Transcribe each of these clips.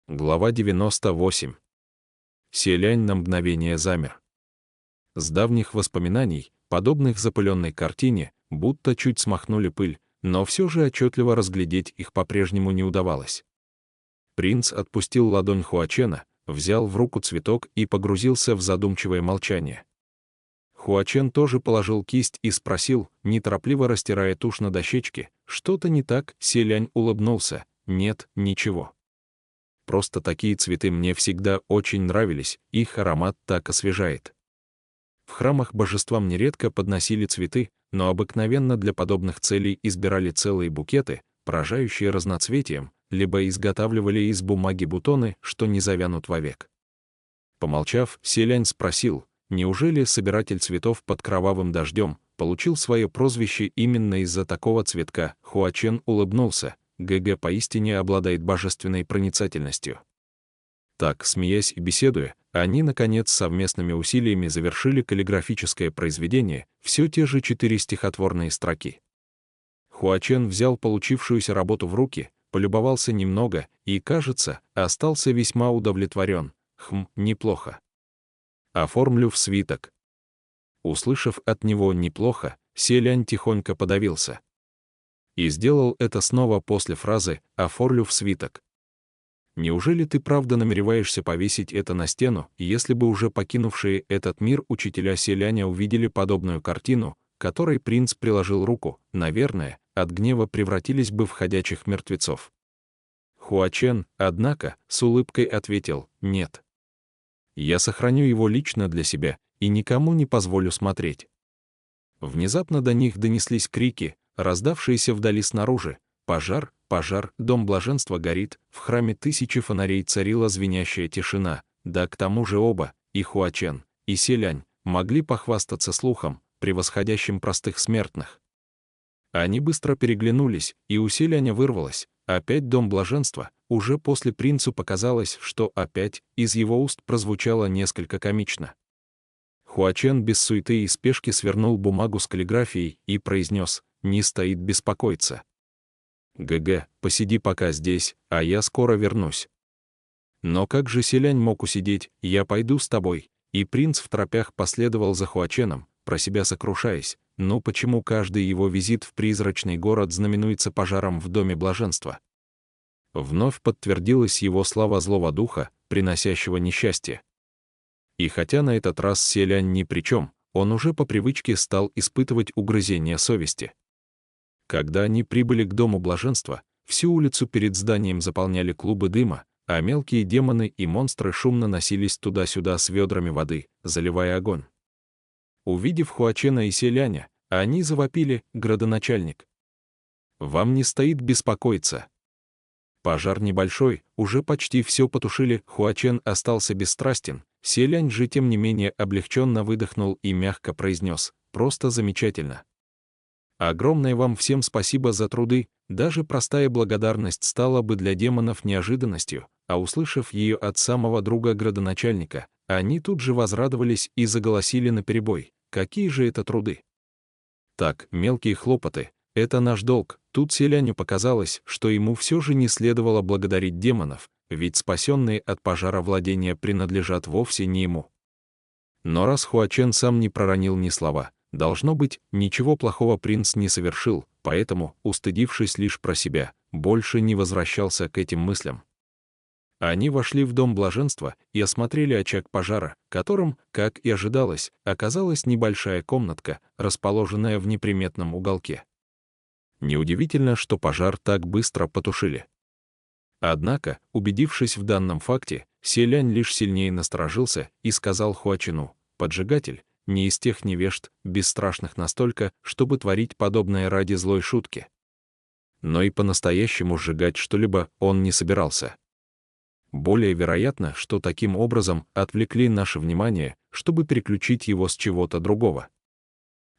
Глава 98. Селянь на мгновение замер. С давних воспоминаний, подобных запыленной картине, будто чуть смахнули пыль, но все же отчетливо разглядеть их по-прежнему не удавалось. Принц отпустил ладонь Хуачена, взял в руку цветок и погрузился в задумчивое молчание. Хуачен тоже положил кисть и спросил, неторопливо растирая тушь на дощечке: «Что-то не так?» Селянь улыбнулся: «Нет, ничего. Просто такие цветы мне всегда очень нравились, их аромат так освежает». В храмах божествам нередко подносили цветы, но обыкновенно для подобных целей избирали целые букеты, поражающие разноцветием, либо изготавливали из бумаги бутоны, что не завянут вовек. Помолчав, Селянь спросил: «Неужели собиратель цветов под кровавым дождем получил свое прозвище именно из-за такого цветка?» Хуачен улыбнулся: «ГГ поистине обладает божественной проницательностью». Так, смеясь и беседуя, они, наконец, совместными усилиями завершили каллиграфическое произведение, все те же 4 стихотворные строки. Хуачен взял получившуюся работу в руки, полюбовался немного и, кажется, остался весьма удовлетворен. Неплохо. Оформлю в свиток». Услышав от него «неплохо», Селянь тихонько подавился. И сделал это снова после фразы «оформлю в свиток». «Неужели ты правда намереваешься повесить это на стену?» Если бы уже покинувшие этот мир учителя Селяня увидели подобную картину, которой принц приложил руку, наверное, от гнева превратились бы в ходячих мертвецов. Хуачен, однако, с улыбкой ответил: «Нет. Я сохраню его лично для себя и никому не позволю смотреть». Внезапно до них донеслись крики, раздавшиеся вдали снаружи: «Пожар! Пожар! Дом блаженства горит!» В храме тысячи фонарей царила звенящая тишина, да к тому же оба, и Хуачен, и Селянь, могли похвастаться слухом, превосходящим простых смертных. Они быстро переглянулись, и у Селяня вырвалось: «Опять дом блаженства?» Уже после принцу показалось, что опять из его уст прозвучало несколько комично. Хуачен без суеты и спешки свернул бумагу с каллиграфией и произнес: «Не стоит беспокоиться. ГГ, посиди пока здесь, а я скоро вернусь». Но как же Селянь мог усидеть? «Я пойду с тобой». И принц второпях последовал за Хуаченом, про себя сокрушаясь: ну почему каждый его визит в призрачный город знаменуется пожаром в доме блаженства? Вновь подтвердилась его слава злого духа, приносящего несчастье. И хотя на этот раз Селянь ни при чем, он уже по привычке стал испытывать угрызения совести. Когда они прибыли к дому блаженства, всю улицу перед зданием заполняли клубы дыма, а мелкие демоны и монстры шумно носились туда-сюда с ведрами воды, заливая огонь. Увидев Хуачена и Селяня, они завопили: «Градоначальник! Вам не стоит беспокоиться. Пожар небольшой, уже почти все потушили». Хуачен остался бесстрастен, Селянь же тем не менее облегченно выдохнул и мягко произнес: «Просто замечательно. Огромное вам всем спасибо за труды». Даже простая благодарность стала бы для демонов неожиданностью, а услышав ее от самого друга градоначальника, они тут же возрадовались и заголосили наперебой: «Какие же это труды? Так, мелкие хлопоты — это наш долг». Тут Селяню показалось, что ему все же не следовало благодарить демонов, ведь спасенные от пожара владения принадлежат вовсе не ему. Но раз Хуачен сам не проронил ни слова, должно быть, ничего плохого принц не совершил, поэтому, устыдившись лишь про себя, больше не возвращался к этим мыслям. Они вошли в дом блаженства и осмотрели очаг пожара, которым, как и ожидалось, оказалась небольшая комнатка, расположенная в неприметном уголке. Неудивительно, что пожар так быстро потушили. Однако, убедившись в данном факте, Селянь лишь сильнее насторожился и сказал Хуачену: «Поджигатель не из тех невежд, бесстрашных настолько, чтобы творить подобное ради злой шутки». Но и по-настоящему сжигать что-либо он не собирался. Более вероятно, что таким образом отвлекли наше внимание, чтобы переключить его с чего-то другого.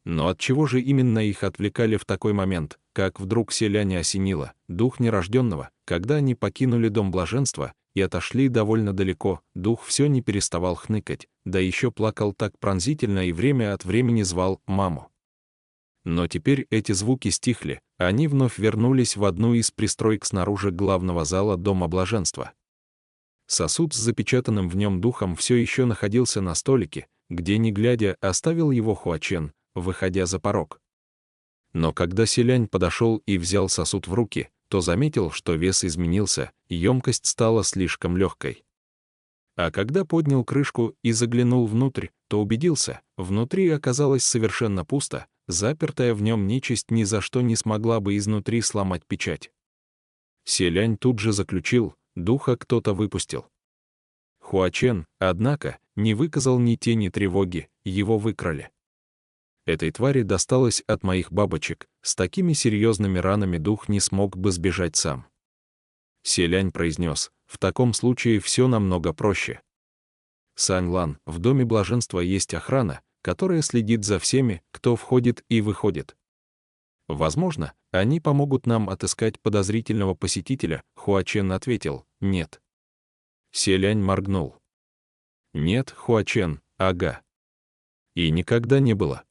Но от чего же именно их отвлекали в такой момент, как вдруг Селяня осенило: дух нерожденного, когда они покинули дом блаженства и отошли довольно далеко, дух все не переставал хныкать, да еще плакал так пронзительно и время от времени звал маму. Но теперь эти звуки стихли, они вновь вернулись в одну из пристроек снаружи главного зала дома блаженства. Сосуд с запечатанным в нем духом все еще находился на столике, где, не глядя, оставил его Хуачен, выходя за порог. Но когда селянь подошел и взял сосуд в руки, то заметил, что вес изменился, и емкость стала слишком легкой. А когда поднял крышку и заглянул внутрь, то убедился, внутри оказалось совершенно пусто, запертая в нем нечисть ни за что не смогла бы изнутри сломать печать. Селянь тут же заключил, духа кто-то выпустил. Хуачен, однако, не выказал ни тени тревоги, его выкрали. Этой твари досталось от моих бабочек, с такими серьезными ранами дух не смог бы сбежать сам. Селянь произнес, в таком случае все намного проще. Саньлан, в доме блаженства есть охрана, которая следит за всеми, кто входит и выходит. Возможно, они помогут нам отыскать подозрительного посетителя, Хуачен ответил, нет. Селянь моргнул. Нет, Хуачен, ага. И никогда не было.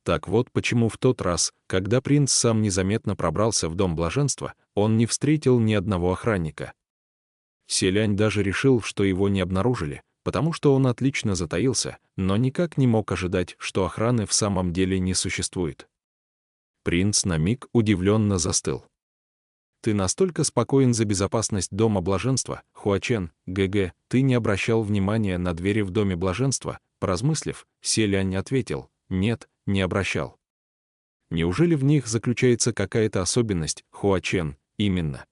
Так вот почему в тот раз, когда принц сам незаметно пробрался в дом блаженства, он не встретил ни одного охранника. Селянь даже решил, что его не обнаружили, потому что он отлично затаился, но никак не мог ожидать, что охраны в самом деле не существует. Принц на миг удивленно застыл. «Ты настолько спокоен за безопасность дома блаженства, Хуачен, ГГ, ты не обращал внимания на двери в доме блаженства?» Поразмыслив, Селянь ответил, «Нет, не обращал». «Неужели в них заключается какая-то особенность, Хуачен?» «Именно».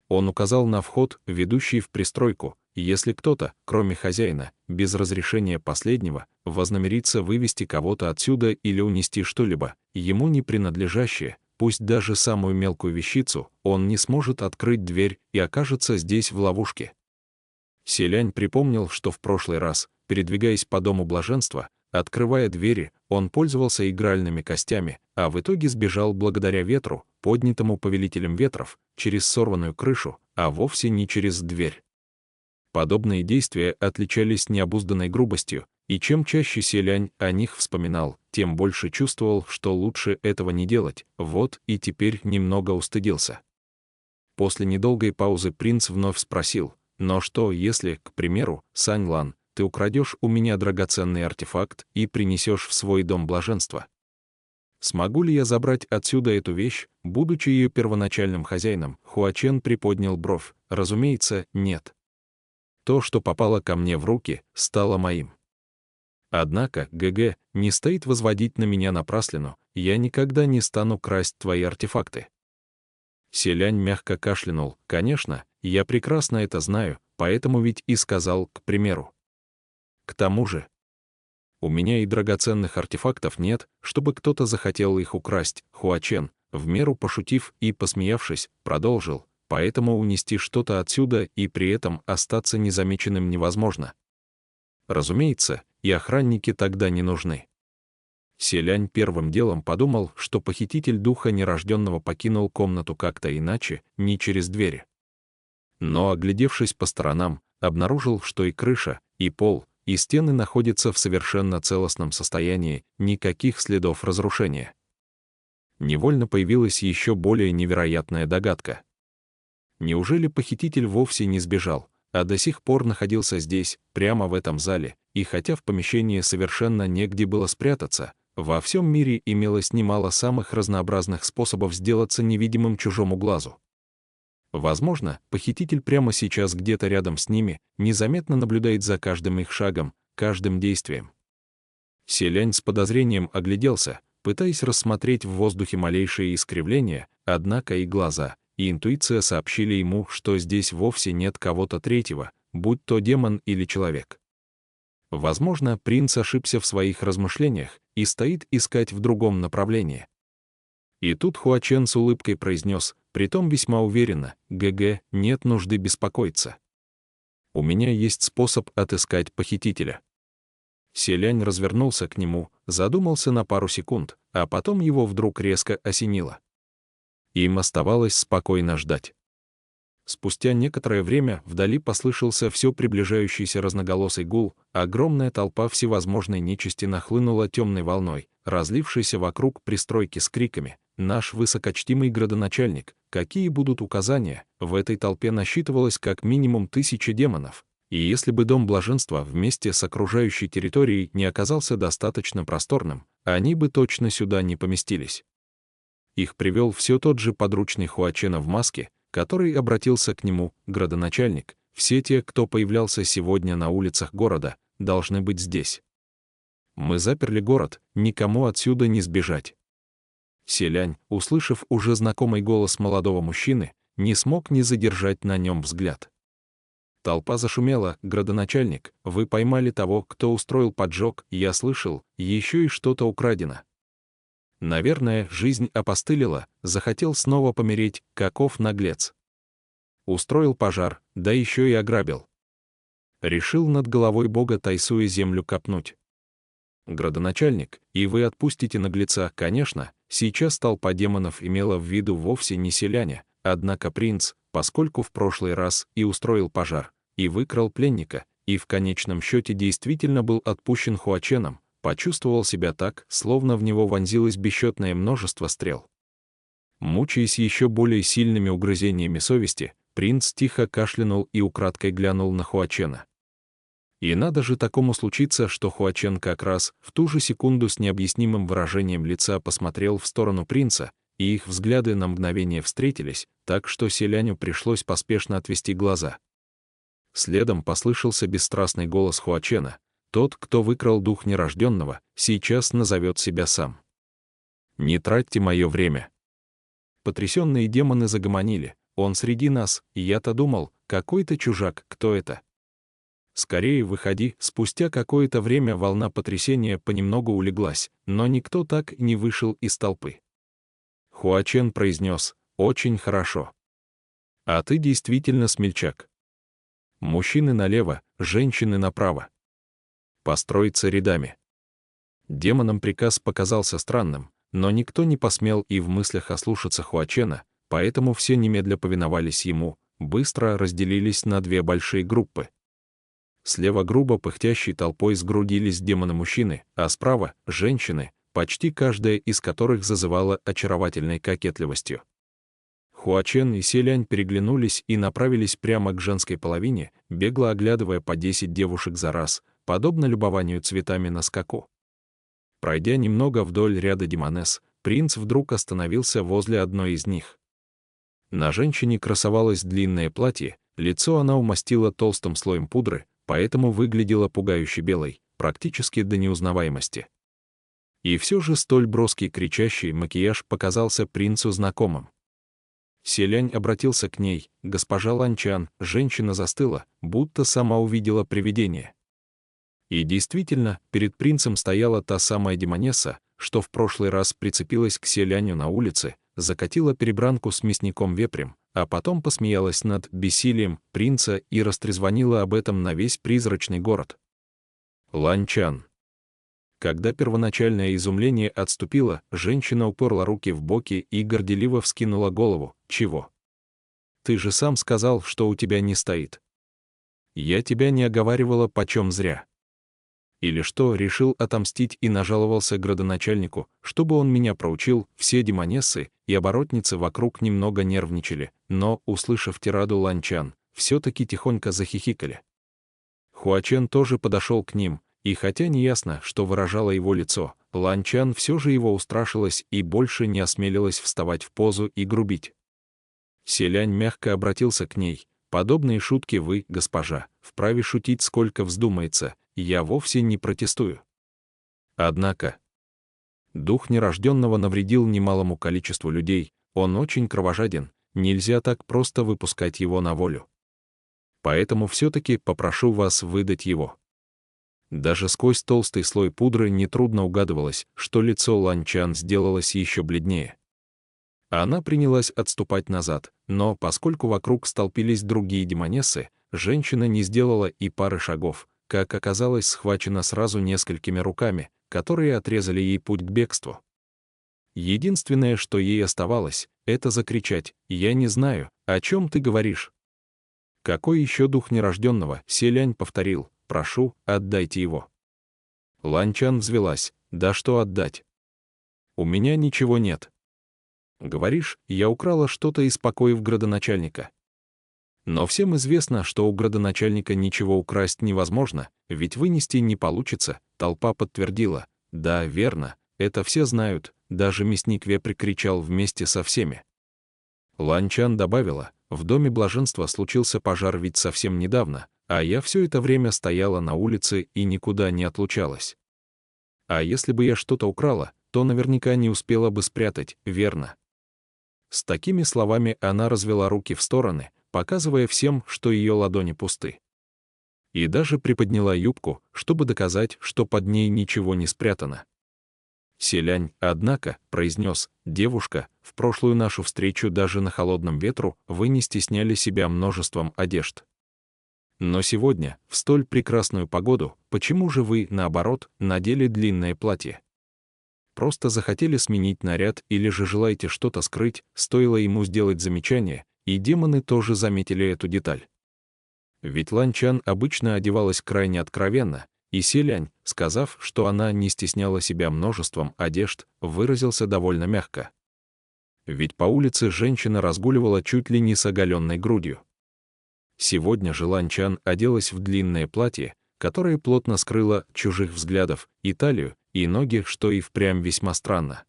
Он указал на вход, ведущий в пристройку, и если кто-то, кроме хозяина, без разрешения последнего, вознамерится вывести кого-то отсюда или унести что-либо, ему не принадлежащее, пусть даже самую мелкую вещицу, он не сможет открыть дверь и окажется здесь в ловушке. Селянь припомнил, что в прошлый раз, передвигаясь по дому блаженства, открывая двери, он пользовался игральными костями, а в итоге сбежал благодаря ветру, поднятому повелителем ветров, через сорванную крышу, а вовсе не через дверь. Подобные действия отличались необузданной грубостью, и чем чаще Селянь о них вспоминал, тем больше чувствовал, что лучше этого не делать, вот и теперь немного устыдился. После недолгой паузы принц вновь спросил, «Но что, если, к примеру, Саньлан, ты украдешь у меня драгоценный артефакт и принесешь в свой дом блаженства? Смогу ли я забрать отсюда эту вещь, будучи ее первоначальным хозяином?» Хуачен приподнял бровь, «Разумеется, нет. То, что попало ко мне в руки, стало моим. Однако, ГГ, не стоит возводить на меня напраслину, я никогда не стану красть твои артефакты». Селянь мягко кашлянул, «Конечно, я прекрасно это знаю, поэтому ведь и сказал, к примеру. К тому же, у меня и драгоценных артефактов нет, чтобы кто-то захотел их украсть». Хуачен, в меру пошутив и посмеявшись, продолжил, «Поэтому унести что-то отсюда и при этом остаться незамеченным невозможно. Разумеется, и охранники тогда не нужны». Селянь первым делом подумал, что похититель духа нерожденного покинул комнату как-то иначе, не через двери. Но, оглядевшись по сторонам, обнаружил, что и крыша, и пол, и стены находятся в совершенно целостном состоянии, никаких следов разрушения. Невольно появилась еще более невероятная догадка. Неужели похититель вовсе не сбежал, а до сих пор находился здесь, прямо в этом зале, и хотя в помещении совершенно негде было спрятаться, во всем мире имелось немало самых разнообразных способов сделаться невидимым чужому глазу. Возможно, похититель прямо сейчас где-то рядом с ними, незаметно наблюдает за каждым их шагом, каждым действием. Селянь с подозрением огляделся, пытаясь рассмотреть в воздухе малейшие искривления, однако и глаза, и интуиция сообщили ему, что здесь вовсе нет кого-то третьего, будь то демон или человек. Возможно, принц ошибся в своих размышлениях и стоит искать в другом направлении. И тут Хуачен с улыбкой произнес, притом весьма уверенно, «ГГ, нет нужды беспокоиться. У меня есть способ отыскать похитителя». Селянь развернулся к нему, задумался на пару секунд, а потом его вдруг резко осенило. Им оставалось спокойно ждать. Спустя некоторое время вдали послышался все приближающийся разноголосый гул, огромная толпа всевозможной нечисти нахлынула темной волной, разлившейся вокруг пристройки с криками, наш высокочтимый градоначальник, какие будут указания?» В этой толпе насчитывалось как минимум 1000 демонов, и если бы Дом Блаженства вместе с окружающей территорией не оказался достаточно просторным, они бы точно сюда не поместились. Их привел все тот же подручный Хуачена в маске, который обратился к нему: «Градоначальник, все те, кто появлялся сегодня на улицах города, должны быть здесь. Мы заперли город, никому отсюда не сбежать». Селянь, услышав уже знакомый голос молодого мужчины, не смог не задержать на нем взгляд. Толпа зашумела: «Градоначальник, вы поймали того, кто устроил поджог, я слышал, еще и что-то украдено». Наверное, жизнь опостылила, захотел снова помереть, каков наглец. Устроил пожар, да еще и ограбил. Решил над головой бога Тайсуя землю копнуть. Градоначальник, и вы отпустите наглеца, конечно. Сейчас толпа демонов имела в виду вовсе не селяня, однако принц, поскольку в прошлый раз и устроил пожар, и выкрал пленника, и в конечном счете действительно был отпущен Хуаченом, почувствовал себя так, словно в него вонзилось бесчетное множество стрел. Мучаясь еще более сильными угрызениями совести, принц тихо кашлянул и украдкой глянул на Хуачена. И надо же такому случиться, что Хуачен как раз в ту же секунду с необъяснимым выражением лица посмотрел в сторону принца, и их взгляды на мгновение встретились, так что селяню пришлось поспешно отвести глаза. Следом послышался бесстрастный голос Хуачена: «Тот, кто выкрал дух нерожденного, сейчас назовет себя сам. Не тратьте мое время». Потрясенные демоны загомонили: «Он среди нас, и я-то думал, какой-то чужак, кто это?» «Скорее выходи». Спустя какое-то время волна потрясения понемногу улеглась, но никто так и не вышел из толпы. Хуачен произнес: «Очень хорошо. А ты действительно смельчак. Мужчины налево, женщины направо. Построиться рядами». Демонам приказ показался странным, но никто не посмел и в мыслях ослушаться Хуачена, поэтому все немедля повиновались ему, быстро разделились на две большие группы. Слева грубо пыхтящей толпой сгрудились демоны-мужчины, а справа — женщины, почти каждая из которых зазывала очаровательной кокетливостью. Хуачен и Селянь переглянулись и направились прямо к женской половине, бегло оглядывая по 10 девушек за раз, подобно любованию цветами на скаку. Пройдя немного вдоль ряда демонесс, принц вдруг остановился возле одной из них. На женщине красовалось длинное платье, лицо она умастила толстым слоем пудры, поэтому выглядела пугающе белой, практически до неузнаваемости. И все же столь броский кричащий макияж показался принцу знакомым. Селянь обратился к ней: «Госпожа Ланчан». Женщина застыла, будто сама увидела привидение. И действительно, перед принцем стояла та самая демонесса, что в прошлый раз прицепилась к Селяню на улице, закатила перебранку с мясником-вепрем, а потом посмеялась над бессилием принца и растрезвонила об этом на весь призрачный город. Ланчан. Когда первоначальное изумление отступило, женщина уперла руки в боки и горделиво вскинула голову. «Чего? Ты же сам сказал, что у тебя не стоит. Я тебя не оговаривала почем зря. Или что, решил отомстить и нажаловался градоначальнику, чтобы он меня проучил?» Все демонессы и оборотницы вокруг немного нервничали, но, услышав тираду Ланчан, все-таки тихонько захихикали. Хуачен тоже подошел к ним, и хотя неясно, что выражало его лицо, Ланчан все же его устрашилась и больше не осмелилась вставать в позу и грубить. Селянь мягко обратился к ней: «Подобные шутки вы, госпожа, вправе шутить сколько вздумается, я вовсе не протестую. Однако дух нерожденного навредил немалому количеству людей, он очень кровожаден, нельзя так просто выпускать его на волю. Поэтому все-таки попрошу вас выдать его». Даже сквозь толстый слой пудры нетрудно угадывалось, что лицо Ланчан сделалось еще бледнее. Она принялась отступать назад, но поскольку вокруг столпились другие демонессы, женщина не сделала и пары шагов, как оказалось, схвачена сразу несколькими руками, которые отрезали ей путь к бегству. Единственное, что ей оставалось, это закричать: «Я не знаю, о чем ты говоришь». «Какой еще дух нерожденного?» — Селянь повторил: «Прошу, отдайте его». Ланчан взвелась: «Да что отдать? У меня ничего нет». Говоришь, я украла что-то из покоев градоначальника. Но всем известно, что у градоначальника ничего украсть невозможно, ведь вынести не получится, толпа подтвердила. Да, верно, это все знают, даже мясник Вепрь кричал вместе со всеми. Лань Чан добавила, в доме блаженства случился пожар ведь совсем недавно, а я все это время стояла на улице и никуда не отлучалась. А если бы я что-то украла, то наверняка не успела бы спрятать, верно? С такими словами она развела руки в стороны, показывая всем, что ее ладони пусты. И даже приподняла юбку, чтобы доказать, что под ней ничего не спрятано. Селянь, однако, произнес, девушка, в прошлую нашу встречу даже на холодном ветру вы не стесняли себя множеством одежд. Но сегодня, в столь прекрасную погоду, почему же вы, наоборот, надели длинное платье? Просто захотели сменить наряд или же желаете что-то скрыть, стоило ему сделать замечание, и демоны тоже заметили эту деталь. Ведь Лань Чан обычно одевалась крайне откровенно, и Селянь, сказав, что она не стесняла себя множеством одежд, выразился довольно мягко. Ведь по улице женщина разгуливала чуть ли не с оголенной грудью. Сегодня же Лань Чан оделась в длинное платье, которое плотно скрыло чужих взглядов и талию, и ноги, что и впрямь весьма странно.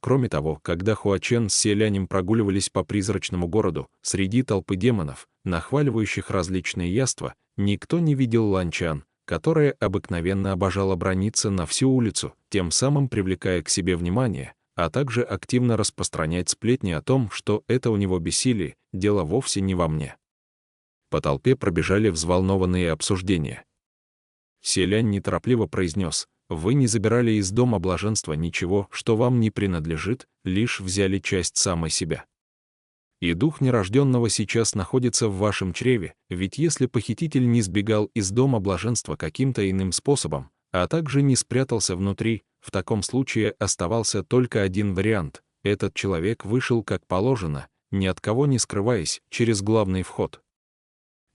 Кроме того, когда Хуачен с Селянем прогуливались по призрачному городу, среди толпы демонов, нахваливающих различные яства, никто не видел Лань Чан, которая обыкновенно обожала браниться на всю улицу, тем самым привлекая к себе внимание, а также активно распространять сплетни о том, что это у него бессилие, дело вовсе не во мне. По толпе пробежали взволнованные обсуждения. Селянь неторопливо произнес, «Вы не забирали из дома блаженства ничего, что вам не принадлежит, лишь взяли часть самой себя. И дух нерожденного сейчас находится в вашем чреве, ведь если похититель не сбегал из дома блаженства каким-то иным способом, а также не спрятался внутри, в таком случае оставался только один вариант — этот человек вышел как положено, ни от кого не скрываясь, через главный вход.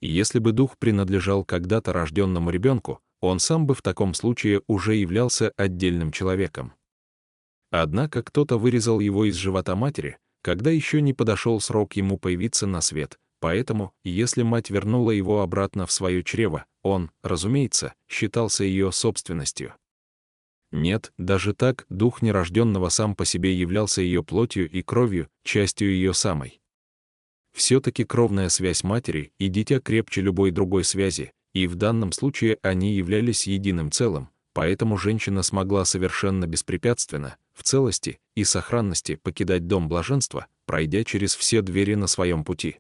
И если бы дух принадлежал когда-то рожденному ребенку, он сам бы в таком случае уже являлся отдельным человеком. Однако кто-то вырезал его из живота матери, когда еще не подошел срок ему появиться на свет, поэтому, если мать вернула его обратно в свое чрево, он, разумеется, считался ее собственностью. Нет, даже так дух нерожденного сам по себе являлся ее плотью и кровью, частью ее самой. Все-таки кровная связь матери и дитя крепче любой другой связи, и в данном случае они являлись единым целым, поэтому женщина смогла совершенно беспрепятственно, в целости и сохранности покидать дом блаженства, пройдя через все двери на своем пути.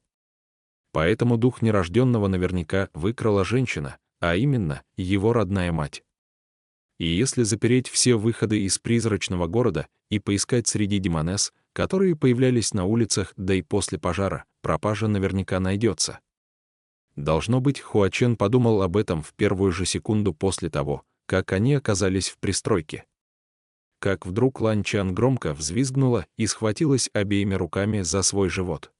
Поэтому дух нерожденного наверняка выкрала женщина, а именно его родная мать. И если запереть все выходы из призрачного города и поискать среди демонесс, которые появлялись на улицах, да и после пожара, пропажа наверняка найдется. Должно быть, Хуачен подумал об этом в первую же секунду после того, как они оказались в пристройке. Как вдруг Лань Чан громко взвизгнула и схватилась обеими руками за свой живот.